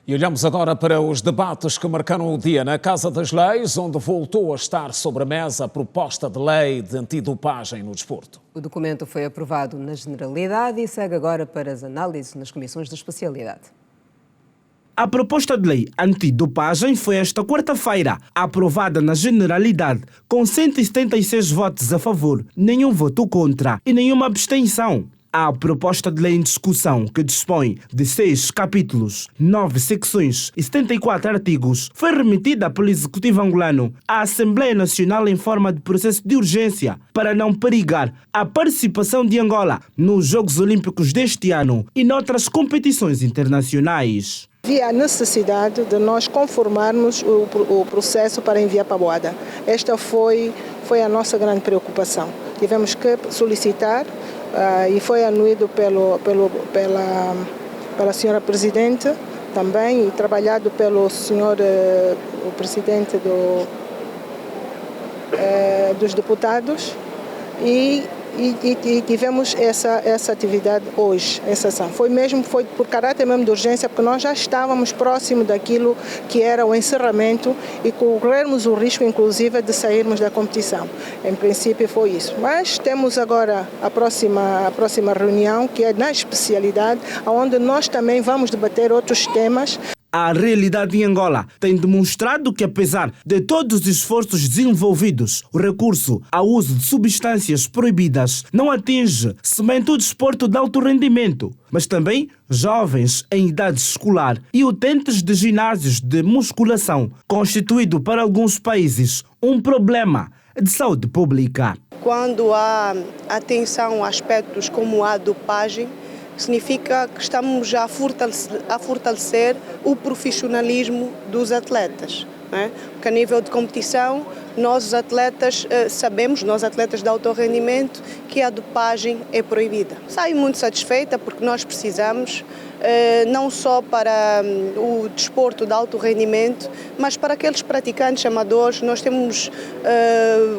E olhamos agora para os debates que marcaram o dia na Casa das Leis, onde voltou a estar sobre a mesa a proposta de lei de antidopagem no desporto. O documento foi aprovado na generalidade e segue agora para as análises nas comissões de especialidade. A proposta de lei antidopagem foi esta quarta-feira aprovada na generalidade com 176 votos a favor, nenhum voto contra e nenhuma abstenção. A proposta de lei em discussão, que dispõe de 6 capítulos, 9 secções e 74 artigos, foi remetida pelo Executivo angolano à Assembleia Nacional em forma de processo de urgência para não perigar a participação de Angola nos Jogos Olímpicos deste ano e noutras competições internacionais. Havia a necessidade de nós conformarmos o processo para enviar para a Boada. Esta foi a nossa grande preocupação. Tivemos que solicitar e foi anuído pela senhora Presidente também e trabalhado pelo senhor o Presidente dos Deputados e tivemos essa atividade hoje, essa ação. Foi por caráter mesmo de urgência, porque nós já estávamos próximo daquilo que era o encerramento e corrermos o risco, inclusive, de sairmos da competição. Em princípio foi isso. Mas temos agora a próxima reunião, que é na especialidade, onde nós também vamos debater outros temas. A realidade em Angola tem demonstrado que, apesar de todos os esforços desenvolvidos, o recurso ao uso de substâncias proibidas não atinge somente o desporto de alto rendimento, mas também jovens em idade escolar e utentes de ginásios de musculação, constituído para alguns países um problema de saúde pública. Quando há atenção a aspectos como a dopagem, significa que estamos a fortalecer o profissionalismo dos atletas. Né? Porque a nível de competição, nós os atletas sabemos, nós atletas de alto rendimento, que a dopagem é proibida. Saio muito satisfeita porque nós precisamos, não só para o desporto de alto rendimento, mas para aqueles praticantes amadores. Nós temos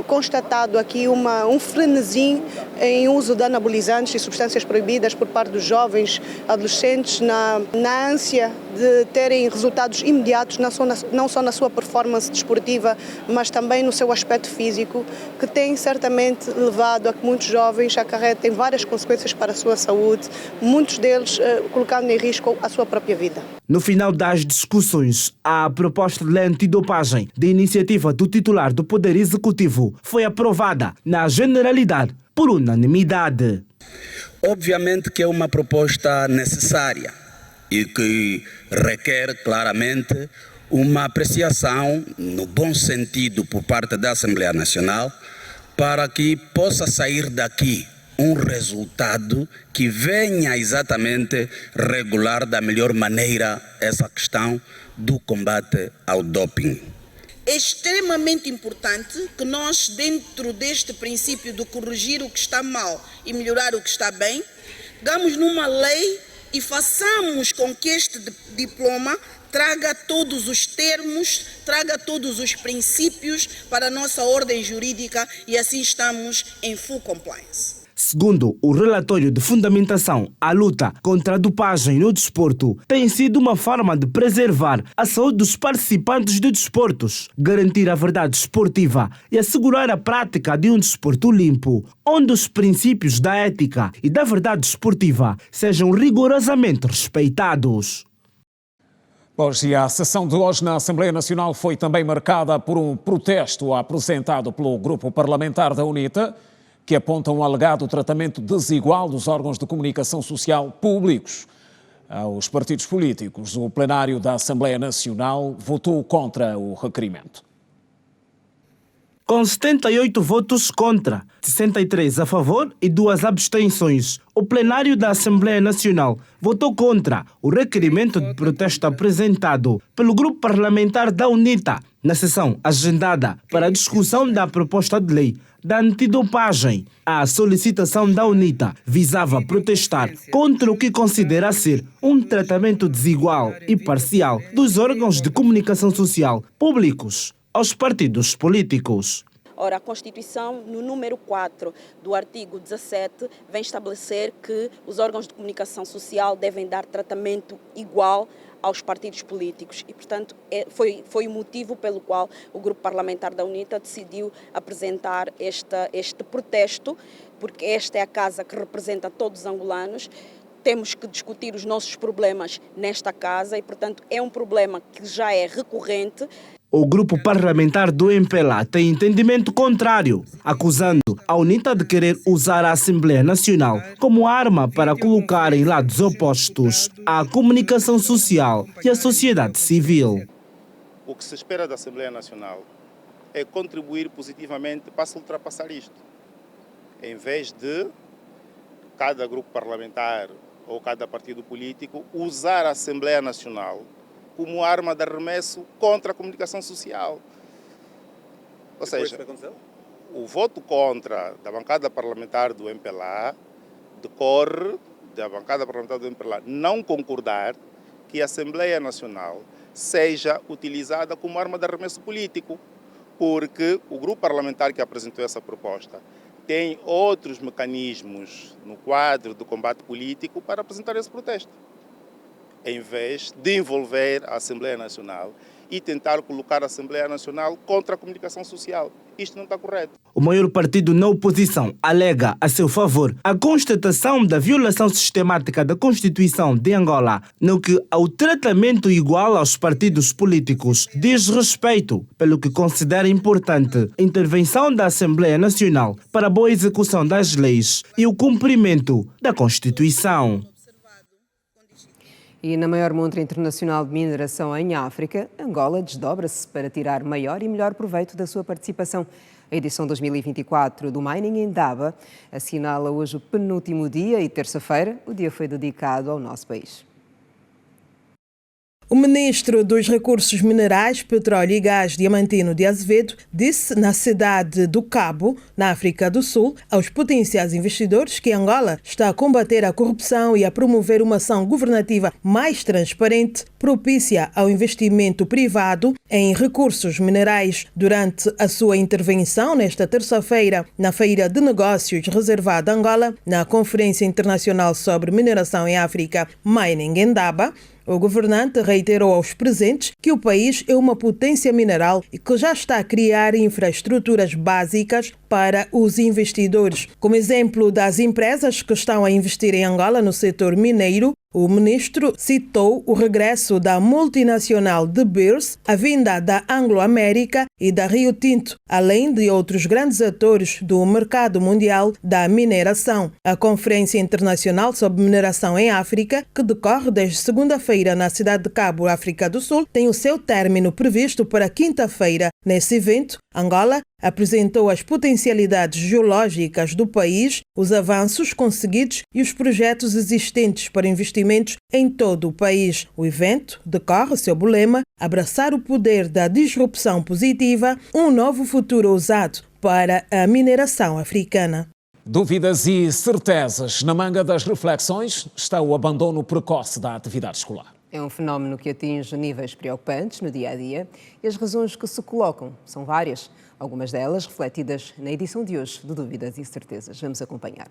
constatado aqui um frenesi em uso de anabolizantes e substâncias proibidas por parte dos jovens adolescentes na ânsia de terem resultados imediatos, não só na sua performance desportiva, mas também no seu aspecto físico, que tem certamente levado a que muitos jovens acarretem várias consequências para a sua saúde, muitos deles colocando em risco a sua própria vida. No final das discussões, a proposta de lei antidopagem de iniciativa do titular do Poder Executivo foi aprovada na generalidade por unanimidade. Obviamente que é uma proposta necessária e que requer claramente uma apreciação no bom sentido por parte da Assembleia Nacional para que possa sair daqui um resultado que venha exatamente regular da melhor maneira essa questão do combate ao doping. É extremamente importante que nós, dentro deste princípio de corrigir o que está mal e melhorar o que está bem, pegamos numa lei e façamos com que este diploma traga todos os termos, traga todos os princípios para a nossa ordem jurídica e assim estamos em full compliance. Segundo o relatório de fundamentação, a luta contra a dopagem no desporto tem sido uma forma de preservar a saúde dos participantes de desportos, garantir a verdade esportiva e assegurar a prática de um desporto limpo, onde os princípios da ética e da verdade esportiva sejam rigorosamente respeitados. Pois, e a sessão de hoje na Assembleia Nacional foi também marcada por um protesto apresentado pelo grupo parlamentar da UNITA, que aponta um alegado tratamento desigual dos órgãos de comunicação social públicos aos partidos políticos. O plenário da Assembleia Nacional votou contra o requerimento. Com 78 votos contra, 63 a favor e 2 abstenções, o plenário da Assembleia Nacional votou contra o requerimento de protesto apresentado pelo grupo parlamentar da UNITA na sessão agendada para a discussão da proposta de lei da antidopagem. A solicitação da UNITA visava protestar contra o que considera ser um tratamento desigual e parcial dos órgãos de comunicação social públicos aos partidos políticos. Ora, a Constituição, no número 4 do artigo 17, vem estabelecer que os órgãos de comunicação social devem dar tratamento igual aos partidos políticos e, portanto, foi o motivo pelo qual o grupo parlamentar da UNITA decidiu apresentar este protesto, porque esta é a casa que representa todos os angolanos. Temos que discutir os nossos problemas nesta casa e, portanto, é um problema que já é recorrente. O grupo parlamentar do MPLA tem entendimento contrário, acusando a UNITA de querer usar a Assembleia Nacional como arma para colocar em lados opostos a comunicação social e a sociedade civil. O que se espera da Assembleia Nacional é contribuir positivamente para se ultrapassar isto, em vez de cada grupo parlamentar ou cada partido político usar a Assembleia Nacional como arma de arremesso contra a comunicação social. Ou seja, o voto contra da bancada parlamentar do MPLA decorre da bancada parlamentar do MPLA não concordar que a Assembleia Nacional seja utilizada como arma de arremesso político, porque o grupo parlamentar que apresentou essa proposta tem outros mecanismos no quadro do combate político para apresentar esse protesto, em vez de envolver a Assembleia Nacional e tentar colocar a Assembleia Nacional contra a comunicação social. Isto não está correto. O maior partido na oposição alega a seu favor a constatação da violação sistemática da Constituição de Angola, no que ao tratamento igual aos partidos políticos diz respeito, pelo que considera importante a intervenção da Assembleia Nacional para a boa execução das leis e o cumprimento da Constituição. E na maior montra internacional de mineração em África, Angola desdobra-se para tirar maior e melhor proveito da sua participação. A edição 2024 do Mining Indaba assinala hoje o penúltimo dia e terça-feira, o dia foi dedicado ao nosso país. O ministro dos Recursos Minerais, Petróleo e Gás, Diamantino de Azevedo, disse na cidade do Cabo, na África do Sul, aos potenciais investidores que Angola está a combater a corrupção e a promover uma ação governativa mais transparente, propícia ao investimento privado em recursos minerais. Durante a sua intervenção nesta terça-feira na Feira de Negócios reservada a Angola, na Conferência Internacional sobre Mineração em África, Mining Indaba, o governante reiterou aos presentes que o país é uma potência mineral e que já está a criar infraestruturas básicas para os investidores. Como exemplo das empresas que estão a investir em Angola no setor mineiro, o ministro citou o regresso da multinacional De Beers, a vinda da Anglo-América e da Rio Tinto, além de outros grandes atores do mercado mundial da mineração. A Conferência Internacional sobre Mineração em África, que decorre desde segunda-feira na cidade de Cabo, África do Sul, tem o seu término previsto para quinta-feira. Nesse evento, Angola apresentou as potencialidades geológicas do país, os avanços conseguidos e os projetos existentes para investimentos em todo o país. O evento decorre sob o lema Abraçar o poder da disrupção positiva, um novo futuro ousado para a mineração africana. Dúvidas e certezas. Na manga das reflexões está o abandono precoce da atividade escolar. É um fenómeno que atinge níveis preocupantes no dia-a-dia e as razões que se colocam são várias, algumas delas refletidas na edição de hoje de Dúvidas e Certezas. Vamos acompanhar.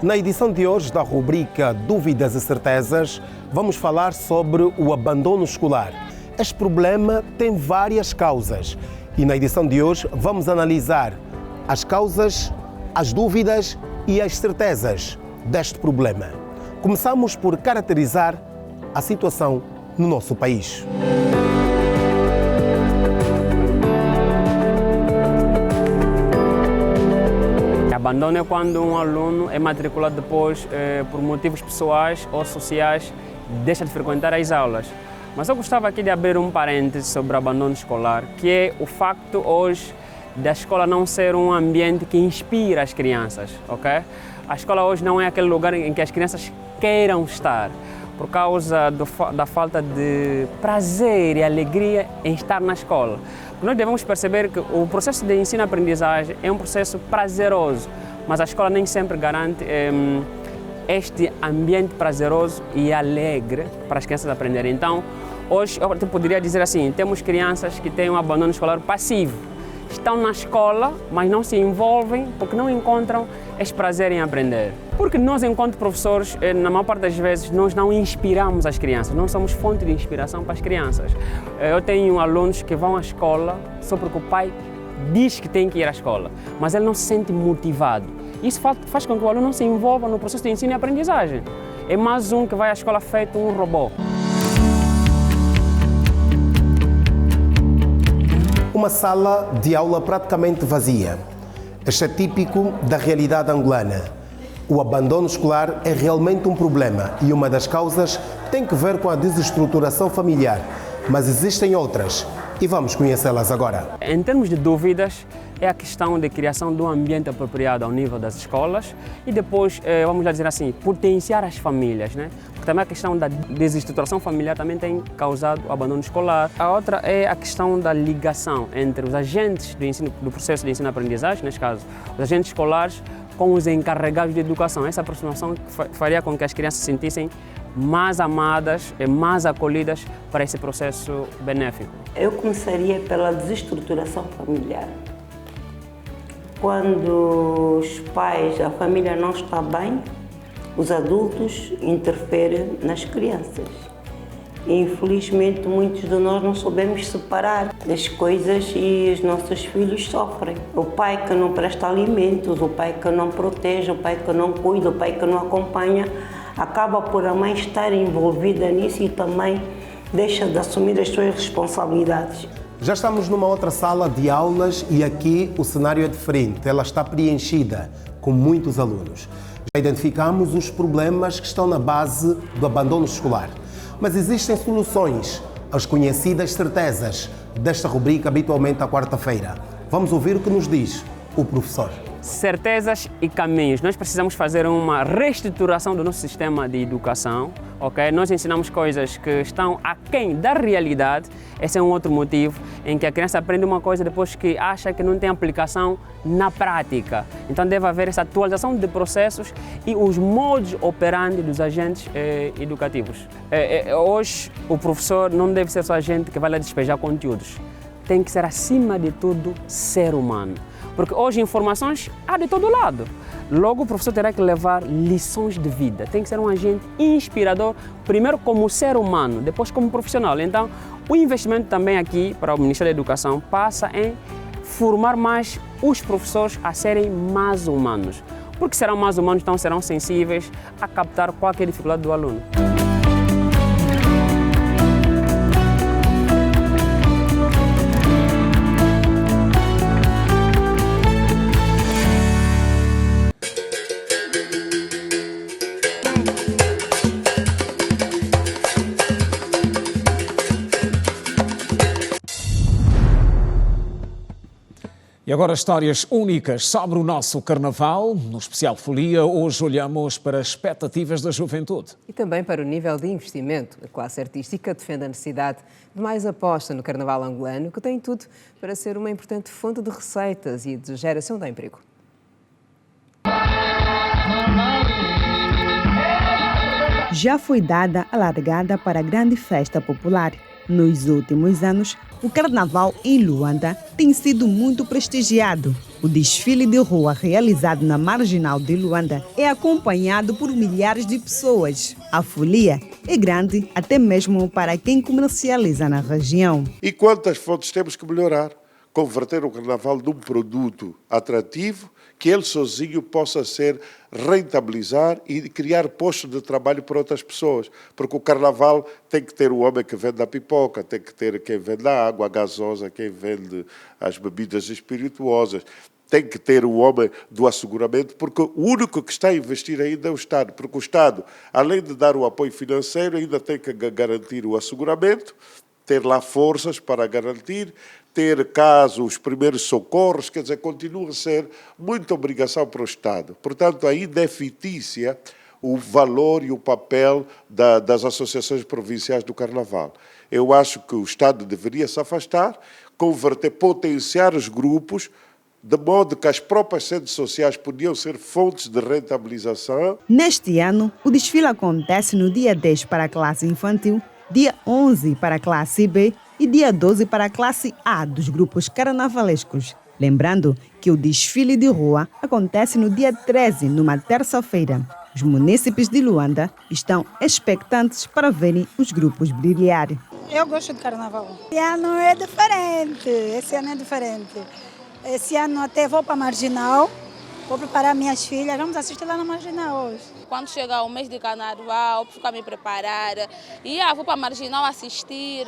Na edição de hoje da rubrica Dúvidas e Certezas, vamos falar sobre o abandono escolar. Este problema tem várias causas e na edição de hoje vamos analisar as causas, as dúvidas e as certezas deste problema. Começamos por caracterizar a situação no nosso país. Abandono é quando um aluno é matriculado depois por motivos pessoais ou sociais, deixa de frequentar as aulas. Mas eu gostava aqui de abrir um parêntese sobre o abandono escolar, que é o facto hoje da escola não ser um ambiente que inspira as crianças, ok? A escola hoje não é aquele lugar em que as crianças queiram estar, por causa da falta de prazer e alegria em estar na escola. Nós devemos perceber que o processo de ensino-aprendizagem é um processo prazeroso, mas a escola nem sempre garante este ambiente prazeroso e alegre para as crianças aprenderem. Então, hoje eu poderia dizer assim, temos crianças que têm um abandono escolar passivo. Estão na escola, mas não se envolvem porque não encontram este prazer em aprender. Porque nós, enquanto professores, na maior parte das vezes, nós não inspiramos as crianças, não somos fonte de inspiração para as crianças. Eu tenho alunos que vão à escola só porque o pai diz que tem que ir à escola, mas ele não se sente motivado. Isso faz com que o aluno não se envolva no processo de ensino e aprendizagem. É mais um que vai à escola feito um robô. Uma sala de aula praticamente vazia. Este é típico da realidade angolana. O abandono escolar é realmente um problema e uma das causas tem que ver com a desestruturação familiar, mas existem outras e vamos conhecê-las agora. Em termos de dúvidas, é a questão da criação de um ambiente apropriado ao nível das escolas e depois, vamos lá dizer assim, potenciar as famílias, né? Porque também a questão da desestruturação familiar também tem causado o abandono escolar. A outra é a questão da ligação entre os agentes do processo de ensino-aprendizagem, neste caso, os agentes escolares, com os encarregados de educação. Essa aproximação faria com que as crianças se sentissem mais amadas e mais acolhidas para esse processo benéfico. Eu começaria pela desestruturação familiar. Quando os pais, a família não está bem, os adultos interferem nas crianças. Infelizmente, muitos de nós não sabemos separar as coisas e os nossos filhos sofrem. O pai que não presta alimentos, o pai que não protege, o pai que não cuida, o pai que não acompanha, acaba por a mãe estar envolvida nisso e também deixa de assumir as suas responsabilidades. Já estamos numa outra sala de aulas e aqui o cenário é diferente. Ela está preenchida com muitos alunos. Já identificamos os problemas que estão na base do abandono escolar. Mas existem soluções, as conhecidas certezas desta rubrica habitualmente à quarta-feira. Vamos ouvir o que nos diz o professor. Certezas e caminhos. Nós precisamos fazer uma reestruturação do nosso sistema de educação, ok? Nós ensinamos coisas que estão aquém da realidade. Esse é um outro motivo em que a criança aprende uma coisa depois que acha que não tem aplicação na prática. Então deve haver essa atualização de processos e os modos operandi dos agentes educativos. Hoje o professor não deve ser só agente que vai lá despejar conteúdos. Tem que ser, acima de tudo, ser humano. Porque hoje informações há de todo lado. Logo o professor terá que levar lições de vida. Tem que ser um agente inspirador, primeiro como ser humano, depois como profissional. Então, o investimento também aqui para o Ministério da Educação passa em formar mais os professores a serem mais humanos. Porque serão mais humanos, então serão sensíveis a captar qualquer dificuldade do aluno. E agora histórias únicas sobre o nosso Carnaval. No especial Folia, hoje olhamos para as expectativas da juventude. E também para o nível de investimento. A classe artística defende a necessidade de mais aposta no Carnaval angolano, que tem tudo para ser uma importante fonte de receitas e de geração de emprego. Já foi dada a largada para a grande festa popular. Nos últimos anos, o Carnaval em Luanda tem sido muito prestigiado. O desfile de rua realizado na Marginal de Luanda é acompanhado por milhares de pessoas. A folia é grande até mesmo para quem comercializa na região. E quantas fontes temos que melhorar? Converter o Carnaval num produto atrativo, que ele sozinho possa ser rentabilizar e criar postos de trabalho para outras pessoas. Porque o Carnaval tem que ter o homem que vende a pipoca, tem que ter quem vende a água, a gasosa, quem vende as bebidas espirituosas, tem que ter o homem do asseguramento, porque o único que está a investir ainda é o Estado. Porque o Estado, além de dar o apoio financeiro, ainda tem que garantir o asseguramento, ter lá forças para garantir, ter caso os primeiros socorros, quer dizer, continua a ser muita obrigação para o Estado. Portanto, ainda é fictícia o valor e o papel das associações provinciais do Carnaval. Eu acho que o Estado deveria se afastar, converter, potenciar os grupos, de modo que as próprias redes sociais podiam ser fontes de rentabilização. Neste ano, o desfile acontece no dia 10 para a classe infantil, dia 11 para a classe B e dia 12 para a classe A dos grupos carnavalescos. Lembrando que o desfile de rua acontece no dia 13, numa terça-feira. Os munícipes de Luanda estão expectantes para verem os grupos brilhar. Eu gosto de carnaval. Esse ano é diferente. Esse ano até vou para a Marginal, vou preparar minhas filhas, vamos assistir lá na Marginal hoje. Quando chegar o mês de Carnaval, vou ficar me preparar, vou para a Marginal assistir,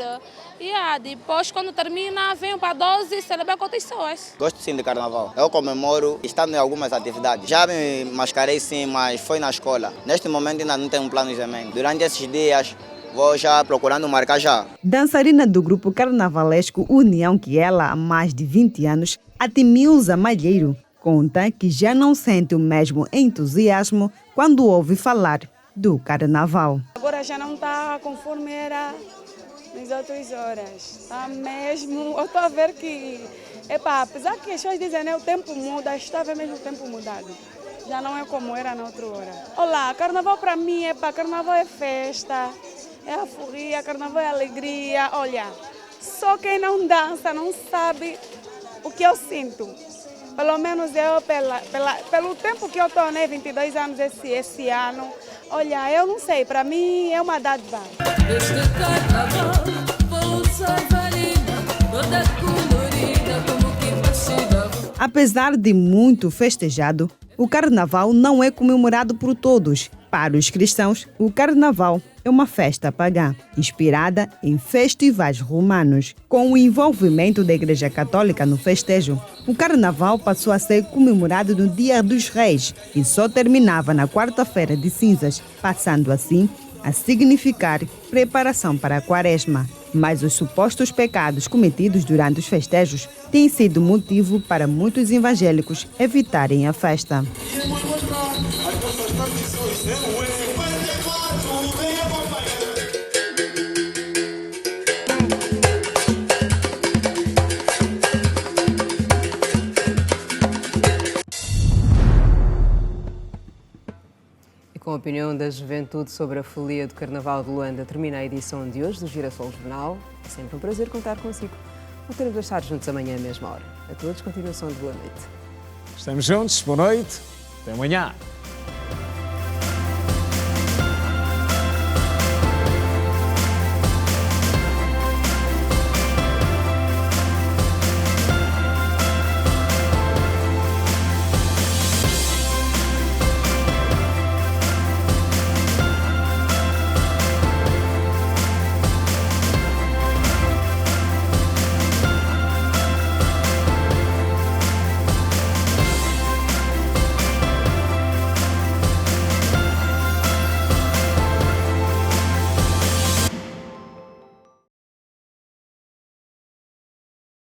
depois quando termina, venho para 12 celebrar com outras pessoas. Gosto sim de Carnaval. Eu comemoro estando em algumas atividades. Já me mascarei sim, mas foi na escola. Neste momento ainda não tenho um planejamento. Durante esses dias, vou já procurando marcar já. Dançarina do grupo carnavalesco União Quiela há mais de 20 anos, Atimilza Malheiro conta que já não sente o mesmo entusiasmo quando ouve falar do Carnaval. Agora já não está conforme era nas outras horas. Está mesmo, eu estou a ver que, apesar que as pessoas dizem, né, o tempo muda, está a ver mesmo o tempo mudado. Já não é como era na outra hora. Olá, Carnaval para mim Carnaval é festa, é a folia, Carnaval é alegria. Olha, só quem não dança não sabe o que eu sinto. Pelo menos eu, pelo tempo que eu estou, né, 22 anos esse ano, olha, eu não sei, para mim é uma dádiva. Apesar de muito festejado, o Carnaval não é comemorado por todos. Para os cristãos, o Carnaval é uma festa pagã, inspirada em festivais romanos. Com o envolvimento da Igreja Católica no festejo, o Carnaval passou a ser comemorado no Dia dos Reis e só terminava na quarta-feira de cinzas, passando assim a significar preparação para a Quaresma. Mas os supostos pecados cometidos durante os festejos têm sido motivo para muitos evangélicos evitarem a festa. Com a opinião da juventude sobre a folia do Carnaval de Luanda, termina a edição de hoje do Girassol Jornal. É sempre um prazer contar consigo. Voltaremos a estar juntos amanhã à mesma hora. A todos, continuação de boa noite. Estamos juntos, boa noite, até amanhã.